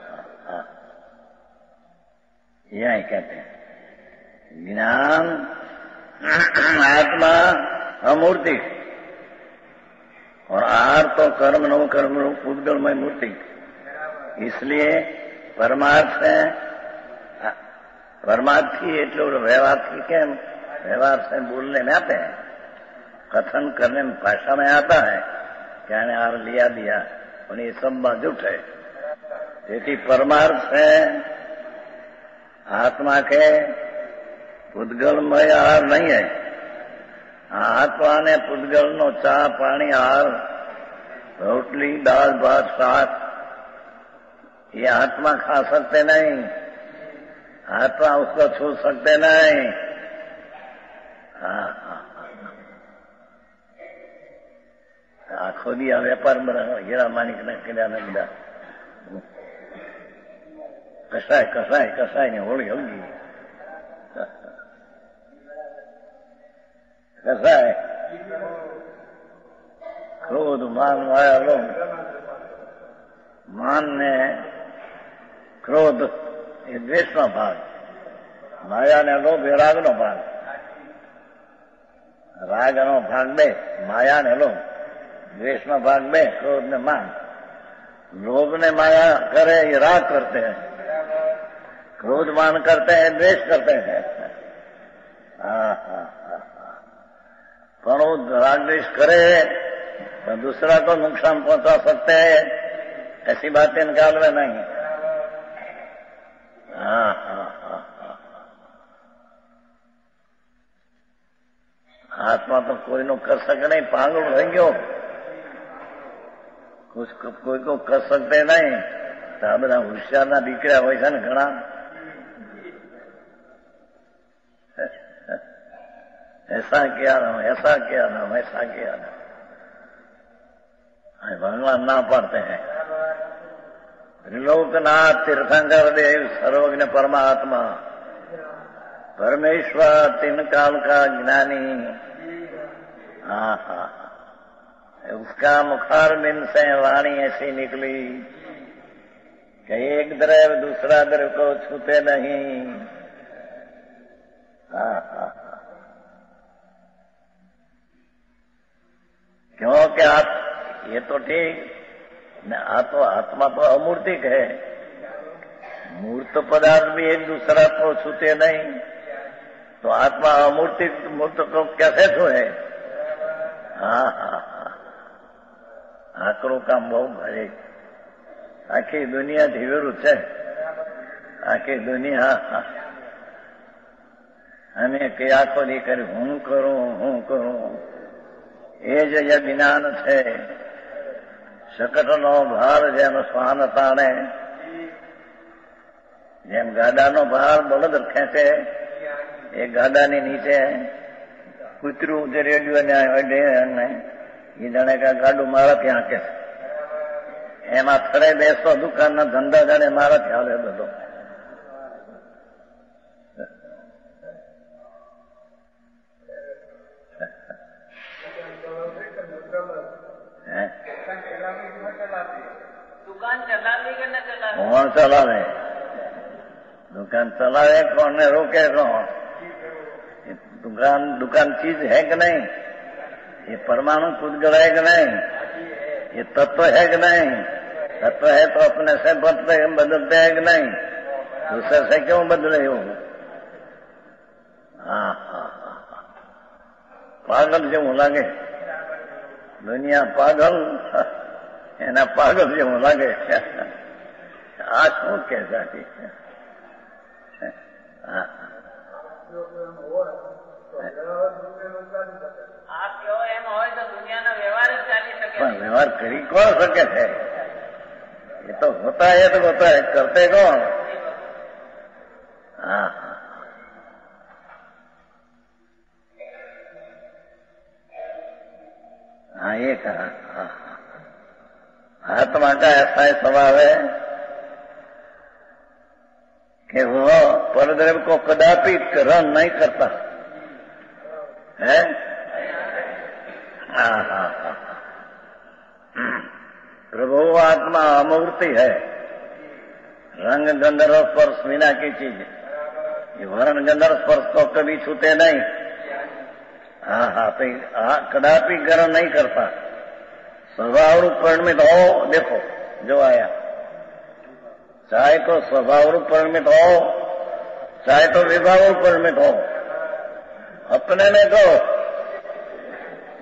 हाँ, यही कहते हैं. ज्ञान आत्मा अमूर्ति, और आहार तो कर्म नो कर्म नो पुद्गलमय मूर्ति. इसलिए परमार्थ है. परमार्थ की એટલો व्यवहार की केम व्यवहार से बोलने में आते हैं, कथन करने में भाषा में आता है कि आने आर लिया दिया, और ये सब झूठ है. તેથી परमार्थ है आत्मा के पुद्गलमय आहार नहीं है. आत्मा ने पुद्गल नो चा पानी आहार, रोटली दाल भात शाक, ये आत्मा खा सकते नहीं. आत्मा उसको छू सकते नहीं. हाँ हाँ, આખો દી આ વેપાર હીરા માણિક ના કર્યા ને બધા કસાય કસાય કસાય ને હોળી હળગી કસાય. ક્રોધ માન માયા લોભ, માન ને ક્રોધ એ દ્વેષનો ભાગ, માયા ને લોભ એ રાગનો ભાગ. રાગનો ભાગ 2, માયા ને લોભ. द्वेष में भाग 2, क्रोध में मान. लोभ ने माया करे ये राग करते हैं, क्रोध मान करते हैं, द्वेष करते हैं. हाँ हाँ हाँ, पर वो राग द्वेष करे तो दूसरा को नुकसान पहुंचा सकते हैं, ऐसी बातें निकाल में नहीं. हाँ हाँ हाँ हाँ, आत्मा तो कोई नो कर सके नहीं, पागल रह गयो. कोई को कर सकते नहीं. तो आ બધા હોશિયારના દીકરા હોય છે ને ઘણા, ऐसा किया ना, ऐसा किया ना, ऐसा किया ना, भगवान ना पढ़ते हैं. त्रिलोकनाथ तीर्थंकर देव सर्वज्ञ परमात्मा परमेश्वर तीन काल का ज्ञानी. हाँ हाँ, उसका मुखारबिंद से वाणी ऐसी निकली कि एक द्रव्य दूसरा द्रव्य को छूते नहीं. हाँ हाँ, क्योंकि आप ये तो ठीक, आत्मा तो अमूर्तिक है. मूर्त पदार्थ भी एक दूसरा को छूते नहीं, तो आत्मा अमूर्तिक मूर्त को कैसे छूए? हाँ हाँ, આકરો કામ બહુ ભારે. આખી દુનિયા ધીવેરું છે, આખી દુનિયા. અમે કે આખો દી કરી હું કરું, એ જ જ્ઞાન છે. શકટનો ભાર જેમ શ્વાન તાણે, જેમ ગાડાનો ભાર બળદ ખેંચે, એ ગાડાની નીચે કૂતરું જે રેડિયો ને એ જાણે કે ગાડું મારા ત્યાં કે એમાં થડે બેસો દુકાનના ધંધા જાણે મારા ત્યાં હાલે બધો. દુકાન ચલાવી કે ન ચલાવે? કોણ ચલાવે? દુકાન ચલાવે કોણ ને રોકે કોણ? दुकान चीज है कि नहीं? ये परमाणु पुद्गल है कि नहीं? ये तत्व है कि नहीं? तत्व है तो अपने से बदलते हैं कि नहीं? दूसरे से क्यों बदले हो? हाँ हाँ हाँ, पागल जेवू लागे दुनिया, पागल एना पागल जेवू लागे. आ शू कहेता? हाँ, આપ કહો એમ હોય તો દુનિયાનો વ્યવહાર જ ચાલી શકે. પણ વ્યવહાર કરી કોણ શકે છે? એ તો હોતા है तो होता है, करते कौन? हाँ हाँ, ये कहा. आत्मा का ऐसा ही स्वभाव है कि वो परद्रव्य को कदापि ग्रहण नहीं करता है. हाँ हाँ हाँ, प्रभु आत्मा अमूर्ति है, रंग गंधर्व स्पर्श बिना की चीज. ये वर्ण गंधर्व स्पर्श तो कभी छूते नहीं. हाँ हाँ, तो कदापि ग्रहण नहीं करता. स्वभाव रूप परिणमित हो, देखो जो आया, चाहे तो स्वभाव रूप परिणमित हो, चाहे तो विभाव रूप परिणमित हो, अपने में दो.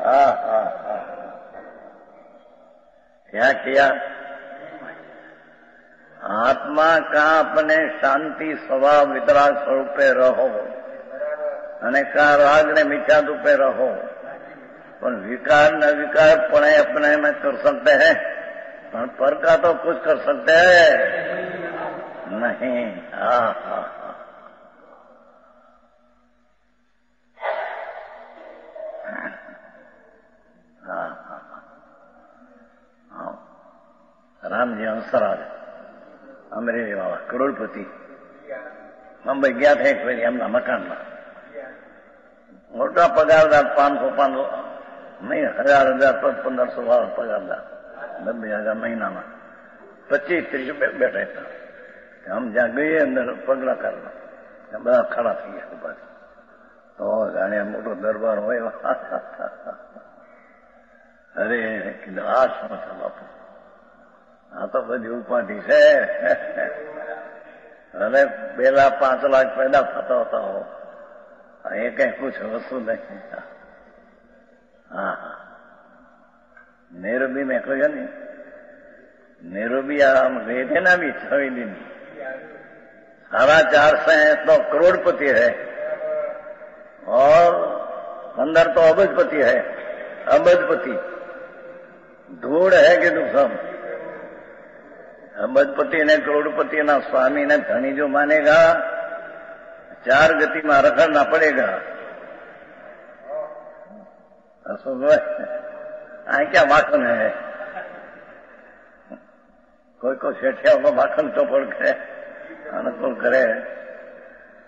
हाँ हाँ हाँ, क्या किया? आत्मा का अपने शांति स्वभाव वितराग स्वरूपे रहो અને કા राग ने मिथ्या रूपे रहो. पर विकार न विकार पणे अपने में कर सकते हैं, पर पर का तो कुछ कर सकते हैं नहीं. हाँ हाँ हाँ हाँ हाँ. रामजी हंसराज अमरेली वाला करोड़पति मुंबई गया था एक बार हमला मकान में. मोटा पगारदार 500 नहीं 1000 1500 वाला पगारदार 20,000 महीना में 25-30 बैठा था. हम जहाँ गए अंदर पगला करना બધા ખડા થઈ ગયા ઉભા. તો જાણે મોટો દરબાર હોય. અરે કીધું આ શું છે બાપુ? આ તો બધી ઉપાધિ છે. અને પેલા 5 લાખ પેદા થતા હતા, એ કઈ કુછ વસ્તુ નહીં. હા હા, नेहरू में કહ્યું ને, नेहरू આમ ગए थे ना अभी 6 दिन, 450 है तो करोड़पति है और 15 तो अबजपति है. अबजपति धूड़ है कि सब. अबजपति ने करोड़पति ना स्वामी ने धनी जो मानेगा 4 गति में रखना पड़ेगा. क्या माखन है? कोई को सेठिया को माखन चौपड़ करे, अनुकूल करे.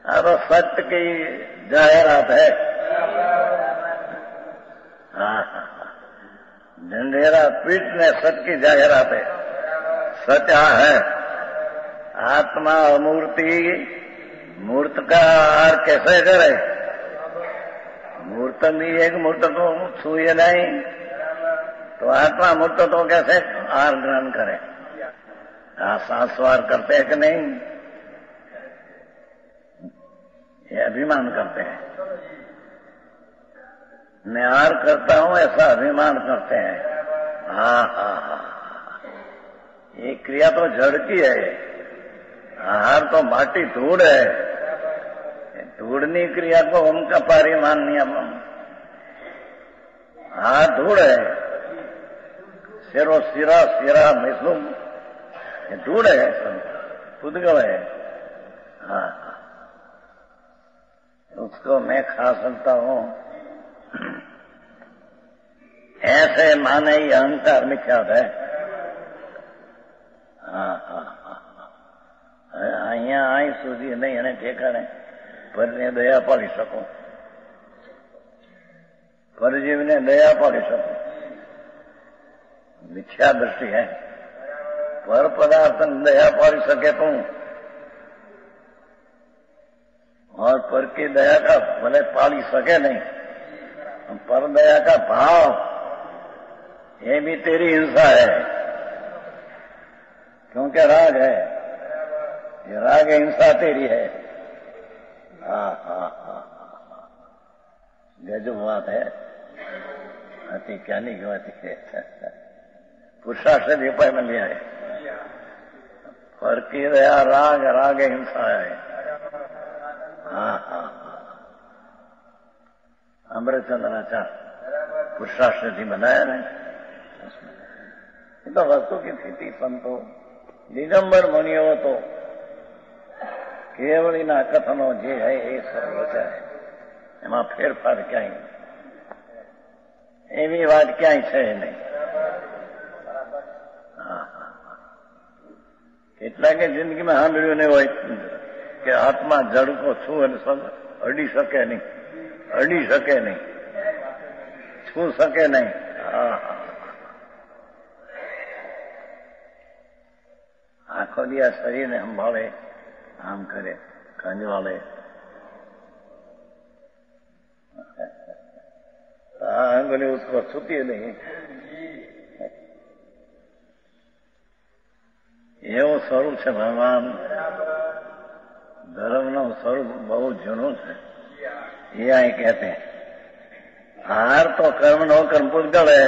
तो सत्य की जाहिरात है. हाँ झंडेरा पीठ ने सत्य की जाहिरात है. सत्य है आत्मा अमूर्ति. मूर्त का आहार कैसे करे? मूर्त भी एक मूर्त को छूए नहीं तो आत्मा मूर्त तो कैसे आहार ग्रहण करे? सांसवार करते हैं कि नहीं? ये अभिमान करते हैं. मैं आहार करता हूं ऐसा अभिमान करते हैं. हाँ हाँ हाँ, ये क्रिया तो जड़ की है. आहार तो माटी धूड़ है. धूड़नी क्रिया को उनका पारिमान नियम. आहार धूड़ है. सिरो सिरा सिरा मिसुम धूड़ है, सब पुद्गल है. हाँ उसको मैं खा सकता हूं, ऐसे माने ही अहंकार मिथ्या है। અહીંયા અહીં સુધી નહીં એને ઠેકાણે પરને દયા પાડી શકો, પરજીવને દયા પાડી શકો, मिथ्या दृष्टि है। पर पदार्थ दया पाड़ी सके तुम, और पर की दया का भले पाली सके नहीं, पर दया का भाव ये भी तेरी हिंसा है, क्योंकि राग है, ये राग हिंसा तेरी है। गजब बात है, अति ज्ञानी की बात है। पुरुषार्थ से उपाय में लिया है, पर की दया राग, राग हिंसा है। अमृतचंद्राचार्य पुरुषार्थ से बनाया नहीं, तो वस्तु की स्थिति संतो दिगंबर मुनियो तो केवल ना कथनो जे है ये सर्वोच्च है, એમાં ફેરફાર ક્યાંય એવી વાત ક્યાંય છે નહીં। કેટલાકે જિંદગીમાં સાંભળ્યું નહીં હોય કે આત્મા જડકો છું અને અડી શકે નહીં, અડી શકે નહીં, છું શકે નહીં। આખો દી આ શરીરને સંભાળે, આમ કરે, ખંજવાળે, આંગળી उसको छूती नहीं। એવું સ્વરૂપ છે ભગવાન। ધર્મનું સ્વરૂપ બહુ જૂનું છે। ये અહીં कहते हैं हार तो कर्म नो कर्म पुद्गल है,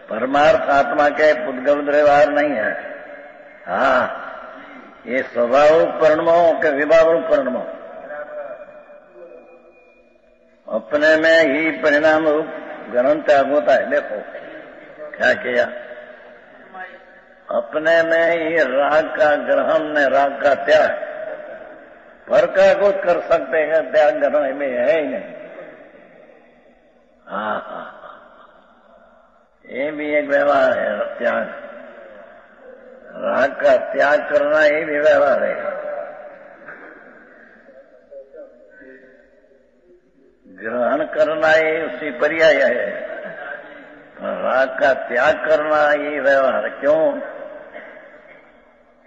परमार्थ आत्मा के पुद्गल व्यवहार नहीं है। हाँ, ये स्वभाव परिणमो के विभाव परिणमो अपने में ही परिणाम रूप ग्रहण त्याग होता है। देखो क्या किया, अपने में ही राग का ग्रहण ने राग का त्याग, पर का कुछ कर सकते हैं, त्याग ग्रहण में है ही नहीं। हाँ, ये भी एक व्यवहार है, त्याग, राग का त्याग करना ये भी व्यवहार है। ग्रहण करना ये उसी पर्याय है, राग का त्याग करना ये व्यवहार। क्यों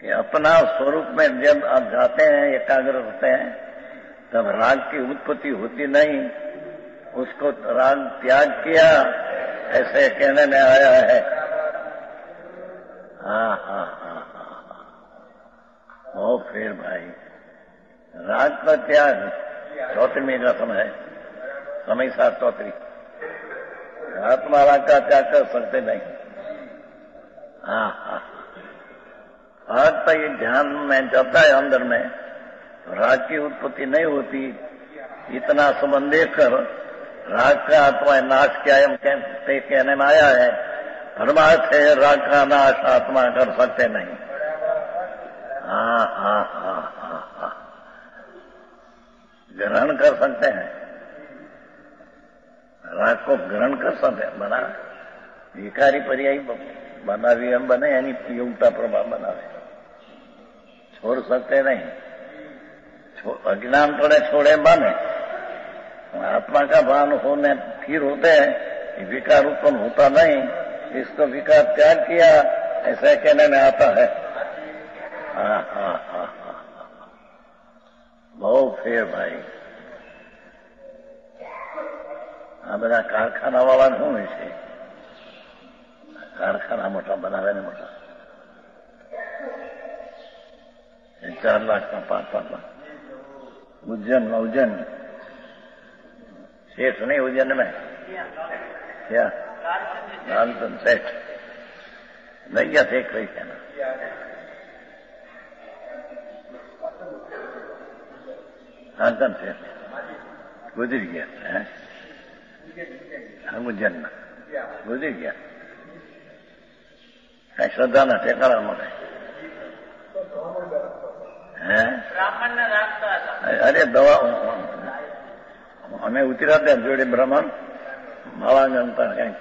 कि अपना स्वरूप में जब आप जाते हैं, एकाग्र होते हैं, तब राग की उत्पत्ति होती नहीं, उसको राग त्याग किया ऐसे कहने में आया है। ओ फिर भाई राग का त्याग 34वीं रस्म है, समय 7 आत्मा राग का त्याग कर सकते नहीं। फक्त ये ध्यान में जाता है अंदर में, राग की उत्पत्ति नहीं होती, इतना संबंध देखकर राग का आत्मा नाश क्या कहने में आया है। परमार्थ है राग का नाश आत्मा कर सकते नहीं। ग्रहण कर सकते हैं, राग को ग्रहण कर सकते हैं, बना विकारी पर्यायी बनावी हम बने, यानी योग्यता प्रभाव बनावे, छोड़ सकते नहीं। अज्ञान थोड़े छोड़े बने, आत्मा का भान होने फिर होते हैं, विकार उत्पन्न होता नहीं, इसको विकार त्याग किया ऐसा कहने में आता है। बहुत फेर भाई। આ બધા કારખાના વાળા શું હોય છે, કારખાના મોટા બનાવે ને મોટા, 4 લાખ 5 લાખ। उज्जैन में, उज्जैन सेठ नहीं उज्जैन में, क्या लालचंद सेठ नहीं क्या सेठ रही है ना, लालचंद सेठ गुजर गया है। उज्जैन में गुजर गया, कहीं श्रद्धा न ठेकाना મળે। ब्राह्मण ने રાખતા હતા। अरे दवा અમે ઉતર્યા ત્યાં જોડે બ્રાહ્મણ માળા ગણતા એમ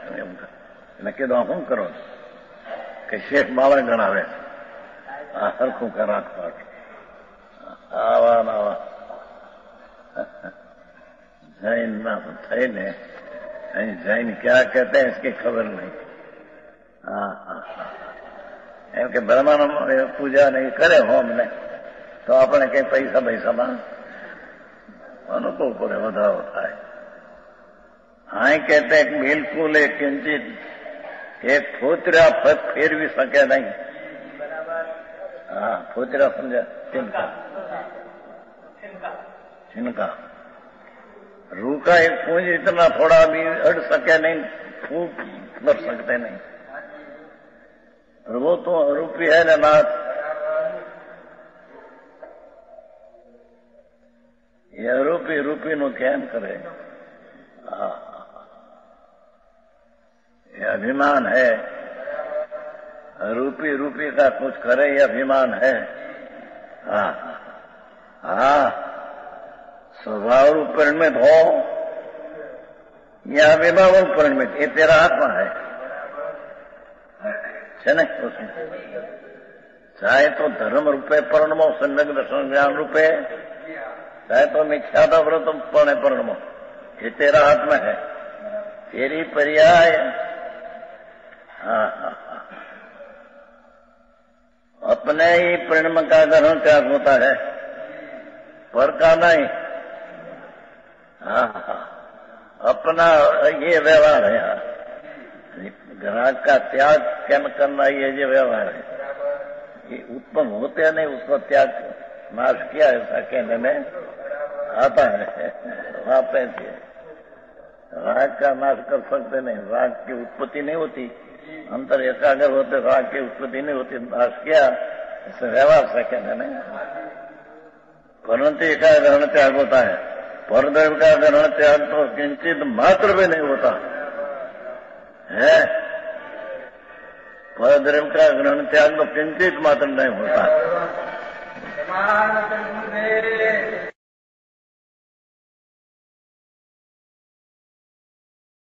એને કીધું શું કરો કે શેઠ માળા ગણાવે આ સરખું રાખવા આવા આવા જૈન ના થઈને અહીં જૈન ક્યાં કહેતા હૈ इसकी ખબર નહીં. એમ કે બ્રાહ્મણ પૂજા નહીં કરે હોમ ને તો આપણે કઈ પૈસામાં અનુકૂળ પડે વધારો થાય. હા કહેતા બિલકુલ એક કિંચિત એક ફોતરા ફેરવી શકે નહીં. હા ફોતરા સમજ્યા छिनका रूखा एक पूंज इतना थोड़ा भी अड़ सके नहीं, फूक कर सकते नहीं. और वो तो रूपी है ना नाथ, ये रूपी नु क्या करे. ये अभिमान है, रूपी का कुछ करे ये अभिमान है. हाँ हाँ स्वभाव रूप परिणमित हो या विभाव रूप परिणमित ये तेरा आत्मा है उसमें. चाहे तो धर्म रूपे परिणमो, सम्यक दर्शन ज्ञान रूपे, चाहे तो मिथ्याता व्रत परिणमो, ये तेरा आत्मा है, तेरी पर्याय. अपने ही परिणम का ग्रहण त्याग होता है, पर का नहीं. अपना ये व्यवहार है. ग्राहक का त्याग क्या करना, ये जो व्यवहार है ये उत्पन्न होते नहीं, उसको त्याग नाश किया ऐसा कहने में आता है. आते थे राग का नाश कर सकते नहीं, राग की उत्पत्ति नहीं होती, अंतर एकाग्र होते राग की उत्पत्ति नहीं होती. नाश किया ऐसे व्यवहार से कहने में. परंतु का ग्रहण त्याग होता है, परद्रव्य का ग्रहण त्याग तो किंचित मात्र भी नहीं होता है. परद्रव्य का ग्रहण त्याग तो किंचित मात्र नहीं होता.